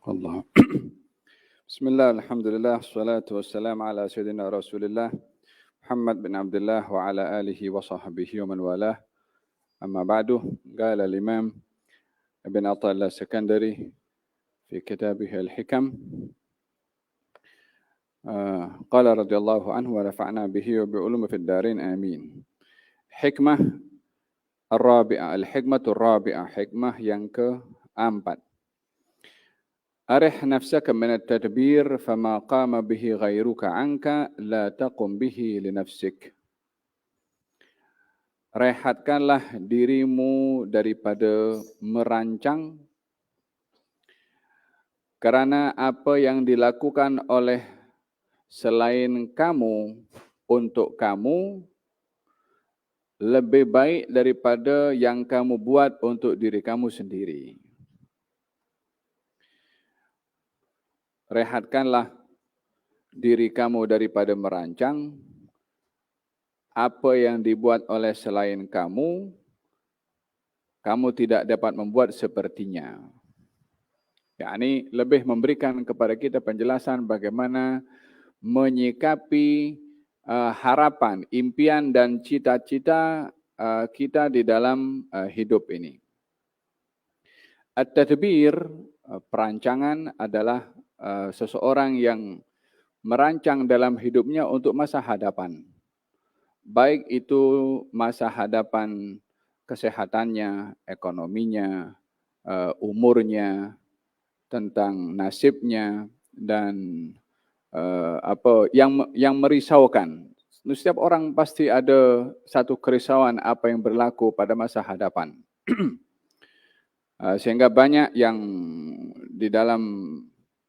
Allah. Bismillah, alhamdulillah, salatu wassalamu ala sayyidina Rasulillah Muhammad bin Abdullah wa ala alihi wa sahbihi wa man walah. Amma ba'du, qala al-Imam Ibn Athaillah As-Sakandari fi kitabih Al-Hikam. Qala radhiyallahu anhu wa nafa'na bihi wa bi ulumi fid darin amin. Hikmah ar-rabi'ah, al-hikmatu ar-rabi'ah, hikmah yang keempat. Arih nafsaka min at-tadbir fama qama bihi ghairuka anka la taqum bihi li nafsik. Rehatkanlah dirimu daripada merancang, kerana apa yang dilakukan oleh selain kamu untuk kamu lebih baik daripada yang kamu buat untuk diri kamu sendiri. Rehatkanlah diri kamu daripada merancang apa yang dibuat oleh selain kamu, kamu tidak dapat membuat sepertinya. Yakni lebih memberikan kepada kita penjelasan bagaimana menyikapi harapan, impian dan cita-cita kita di dalam hidup ini. At-tadbir, perancangan adalah seseorang yang merancang dalam hidupnya untuk masa hadapan. Baik itu masa hadapan kesehatannya, ekonominya, umurnya, tentang nasibnya dan apa yang merisaukan. Setiap orang pasti ada satu kerisauan apa yang berlaku pada masa hadapan. Sehingga banyak yang di dalam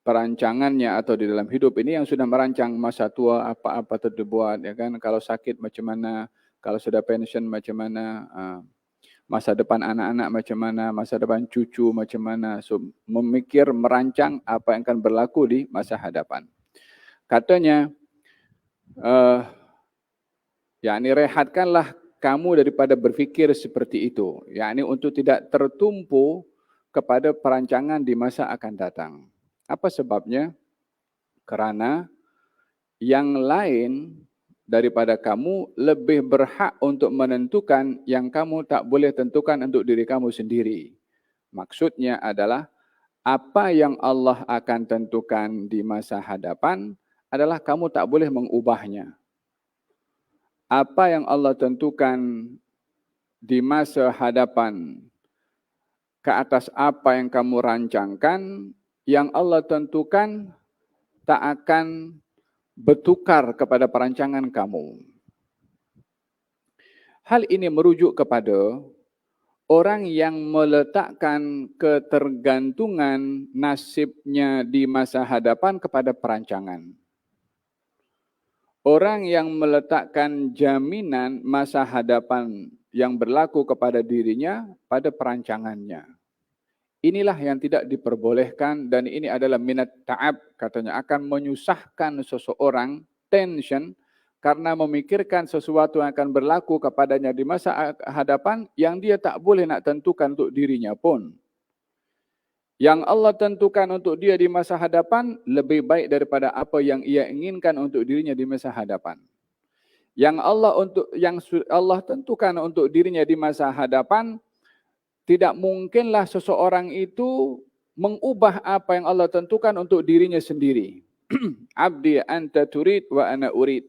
perancangannya atau di dalam hidup ini yang sudah merancang masa tua apa-apa terbuat, ya kan? Kalau sakit macam mana, kalau sudah pensiun macam mana, masa depan anak-anak macam mana, masa depan cucu macam mana. So, memikir, merancang apa yang akan berlaku di masa hadapan. Katanya, yakni rehatkanlah kamu daripada berfikir seperti itu. Yakni untuk tidak tertumpu kepada perancangan di masa akan datang. Apa sebabnya? Karena yang lain daripada kamu lebih berhak untuk menentukan yang kamu tak boleh tentukan untuk diri kamu sendiri. Maksudnya adalah apa yang Allah akan tentukan di masa hadapan adalah kamu tak boleh mengubahnya. Apa yang Allah tentukan di masa hadapan ke atas apa yang kamu rancangkan, yang Allah tentukan tak akan bertukar kepada perancangan kamu. Hal ini merujuk kepada orang yang meletakkan ketergantungan nasibnya di masa hadapan kepada perancangan. Orang yang meletakkan jaminan masa hadapan yang berlaku kepada dirinya pada perancangannya. Inilah yang tidak diperbolehkan dan ini adalah minat ta'ab, katanya akan menyusahkan seseorang, tension, karena memikirkan sesuatu yang akan berlaku kepadanya di masa hadapan yang dia tak boleh nak tentukan untuk dirinya pun. Yang Allah tentukan untuk dia di masa hadapan lebih baik daripada apa yang ia inginkan untuk dirinya di masa hadapan. Yang Allah tentukan untuk dirinya di masa hadapan, tidak mungkinlah seseorang itu mengubah apa yang Allah tentukan untuk dirinya sendiri. Abdi anta turid wa ana urid.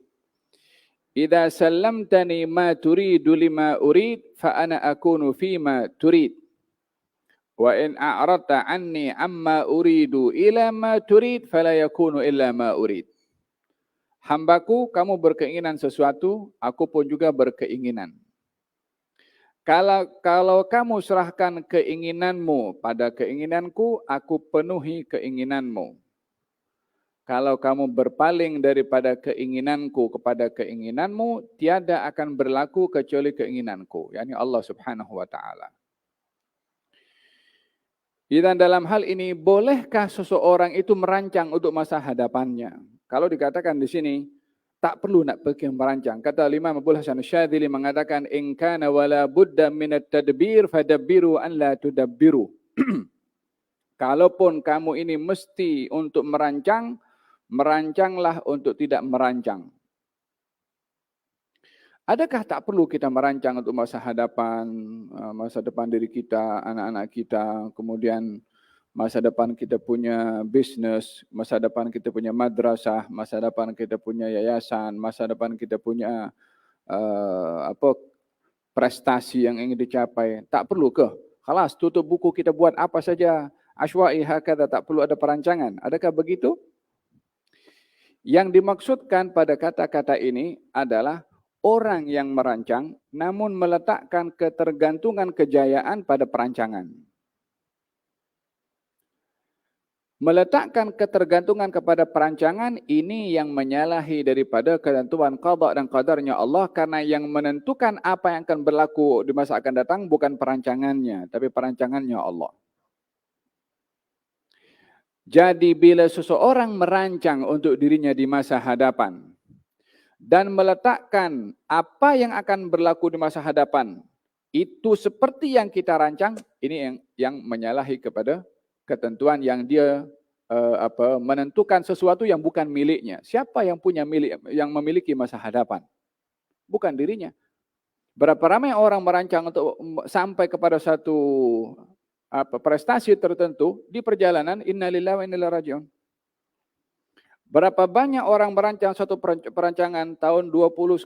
Idza sallamtani ma turidu lima urid fa ana akunu fima turid. Wa in a'radta anni amma uridu ila ma turid fala yakunu illa ma urid. Hambaku, kamu berkeinginan sesuatu, aku pun juga berkeinginan. Kalau kamu serahkan keinginanmu pada keinginanku, aku penuhi keinginanmu. Kalau kamu berpaling daripada keinginanku kepada keinginanmu, tiada akan berlaku kecuali keinginanku, yakni Allah Subhanahu wa taala. Dan dalam hal ini, bolehkah seseorang itu merancang untuk masa hadapannya? Kalau dikatakan di sini, Tak perlu nak pergi merancang. Kata Imam Abu Hasan Syadzili mengatakan, in kana wala budda min at-tadbir fadabbiru an la tudabbiru. Kalaupun kamu ini mesti untuk merancang, merancanglah untuk tidak merancang. Adakah tak perlu kita merancang untuk masa depan diri kita, anak-anak kita, kemudian masa depan kita punya bisnes, masa depan kita punya madrasah, masa depan kita punya yayasan, masa depan kita punya prestasi yang ingin dicapai. Tak perlu ke? Khalas, tutup buku, kita buat apa saja. Ashwa'i hakadha, tak perlu ada perancangan. Adakah begitu? Yang dimaksudkan pada kata-kata ini adalah orang yang merancang namun meletakkan ketergantungan kejayaan pada perancangan. Meletakkan ketergantungan kepada perancangan ini yang menyalahi daripada ketentuan qada dan qadarnya Allah, karena yang menentukan apa yang akan berlaku di masa akan datang bukan perancangannya, tapi perancangannya Allah. Jadi bila seseorang merancang untuk dirinya di masa hadapan dan meletakkan apa yang akan berlaku di masa hadapan itu seperti yang kita rancang, ini yang menyalahi kepada ketentuan yang dia menentukan sesuatu yang bukan miliknya. Siapa yang memiliki masa hadapan? Bukan dirinya. Berapa ramai orang merancang untuk sampai kepada satu prestasi tertentu di perjalanan, innalillahi wa inna ilaihi raji'un. Berapa banyak orang merancang satu perancangan tahun 20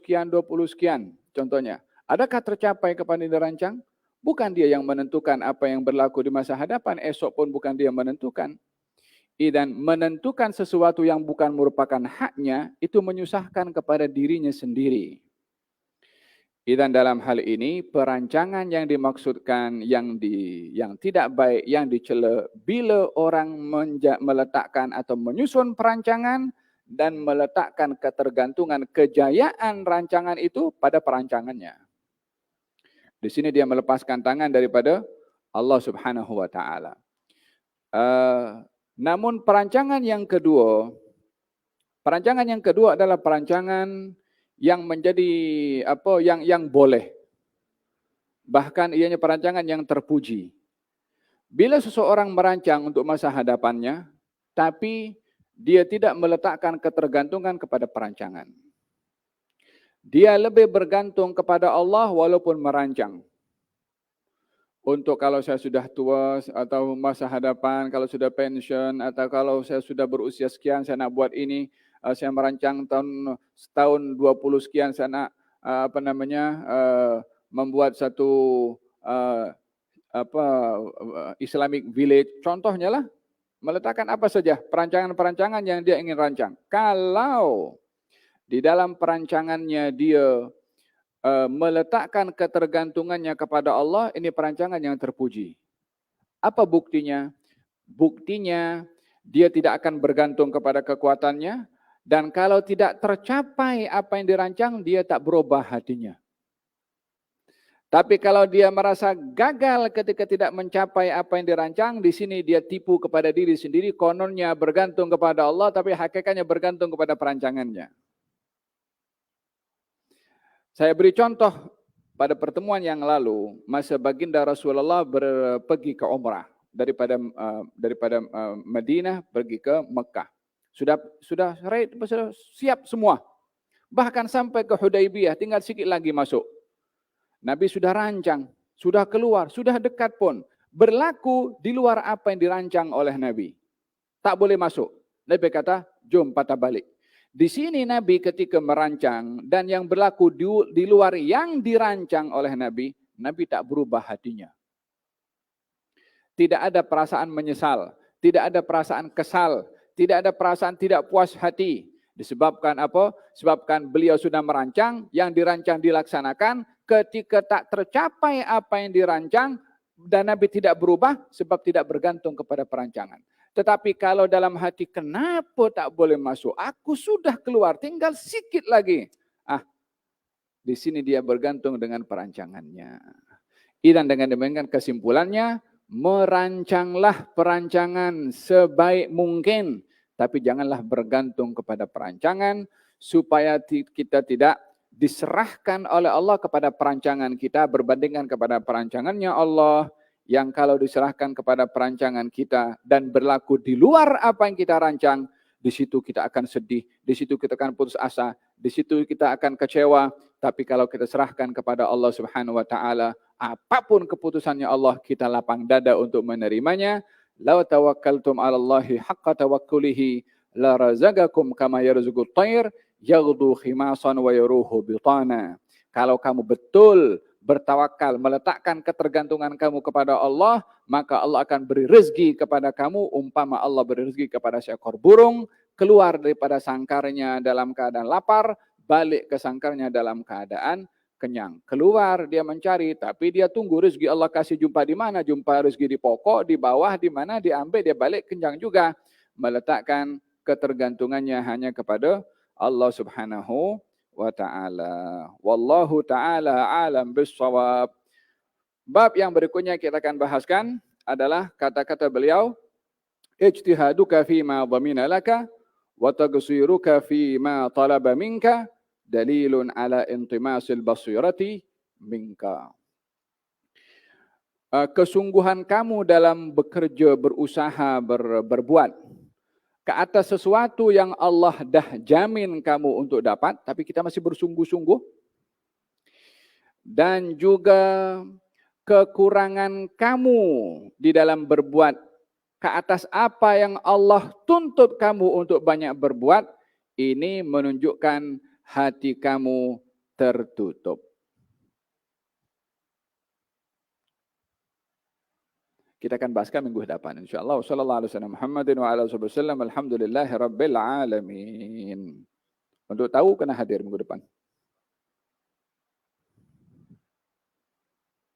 sekian contohnya. Adakah tercapai kepada yang dirancang? Bukan dia yang menentukan apa yang berlaku di masa hadapan, esok pun bukan dia menentukan. Dan menentukan sesuatu yang bukan merupakan haknya, itu menyusahkan kepada dirinya sendiri. Dan dalam hal ini, perancangan yang dimaksudkan, yang tidak baik, yang dicela, bila orang meletakkan atau menyusun perancangan dan meletakkan ketergantungan kejayaan rancangan itu pada perancangannya. Di sini dia melepaskan tangan daripada Allah Subhanahu wa taala. Namun perancangan yang kedua adalah perancangan yang menjadi yang boleh. Bahkan ianya perancangan yang terpuji. Bila seseorang merancang untuk masa hadapannya, tapi dia tidak meletakkan ketergantungan kepada perancangan. Dia lebih bergantung kepada Allah walaupun merancang. Untuk kalau saya sudah tua atau masa hadapan, kalau sudah pensiun atau kalau saya sudah berusia sekian saya nak buat ini, saya merancang tahun 20 sekian saya nak membuat satu Islamic village. Contohnya lah, meletakkan apa saja perancangan-perancangan yang dia ingin rancang. Kalau di dalam perancangannya dia meletakkan ketergantungannya kepada Allah, ini perancangan yang terpuji. Apa buktinya? Buktinya dia tidak akan bergantung kepada kekuatannya, dan kalau tidak tercapai apa yang dirancang, dia tak berubah hatinya. Tapi kalau dia merasa gagal ketika tidak mencapai apa yang dirancang, di sini dia tipu kepada diri sendiri, kononnya bergantung kepada Allah, tapi hakikatnya bergantung kepada perancangannya. Saya beri contoh pada pertemuan yang lalu, masa baginda Rasulullah pergi ke umrah daripada Madinah pergi ke Mekah. Sudah siap semua. Bahkan sampai ke Hudaybiyah, tinggal sikit lagi masuk. Nabi sudah rancang, sudah keluar, sudah dekat pun. Berlaku di luar apa yang dirancang oleh Nabi. Tak boleh masuk. Nabi kata, jom patah balik. Di sini Nabi ketika merancang dan yang berlaku di luar yang dirancang oleh Nabi, Nabi tak berubah hatinya. Tidak ada perasaan menyesal, tidak ada perasaan kesal, tidak ada perasaan tidak puas hati. Disebabkan apa? Sebabkan beliau sudah merancang, yang dirancang dilaksanakan, ketika tak tercapai apa yang dirancang dan Nabi tidak berubah sebab tidak bergantung kepada perancangan. Tetapi kalau dalam hati, kenapa tak boleh masuk? Aku sudah keluar, tinggal sikit lagi. Di sini dia bergantung dengan perancangannya. Dan dengan demikian kesimpulannya, merancanglah perancangan sebaik mungkin. Tapi janganlah bergantung kepada perancangan. supaya kita tidak diserahkan oleh Allah kepada perancangan kita berbandingkan kepada perancangannya Allah, yang kalau diserahkan kepada perancangan kita dan berlaku di luar apa yang kita rancang, di situ kita akan sedih, di situ kita akan putus asa, di situ kita akan kecewa. Tapi kalau kita serahkan kepada Allah Subhanahu wa taala, apapun keputusannya Allah, kita lapang dada untuk menerimanya. Law tawakkaltum 'ala Allahi haqqa tawakkulihi la razaqakum kama yarzuqut thair yaghdu khimasan wa yaruhu bitana. Kalau kamu betul bertawakal, meletakkan ketergantungan kamu kepada Allah, maka Allah akan beri rezeki kepada kamu umpama Allah beri rezeki kepada seekor burung, keluar daripada sangkarnya dalam keadaan lapar, balik ke sangkarnya dalam keadaan kenyang. Keluar dia mencari, tapi dia tunggu rezeki Allah kasih jumpa di mana? Jumpa rezeki di pokok, di bawah, di mana diambil, dia balik kenyang juga. Meletakkan ketergantungannya hanya kepada Allah Subhanahu wa ta'ala. Wallahu ta'ala alam bissawab. Bab yang berikutnya kita akan bahaskan adalah kata-kata beliau, ijtihaduka fima dhamina laka wa taqsiruka fima talaba minka dalilun ala intimasil basirati minka. Kesungguhan kamu dalam bekerja, berusaha, berbuat ke atas sesuatu yang Allah dah jamin kamu untuk dapat, tapi kita masih bersungguh-sungguh. Dan juga kekurangan kamu di dalam berbuat ke atas apa yang Allah tuntut kamu untuk banyak berbuat, ini menunjukkan hati kamu tertutup. Kita akan bahaskan minggu depan insyaallah. Wassallallahu alaihi wasallam Muhammadin wa ala alihi wasallam. Alhamdulillahirabbil alamin. Untuk tahu kena hadir minggu depan.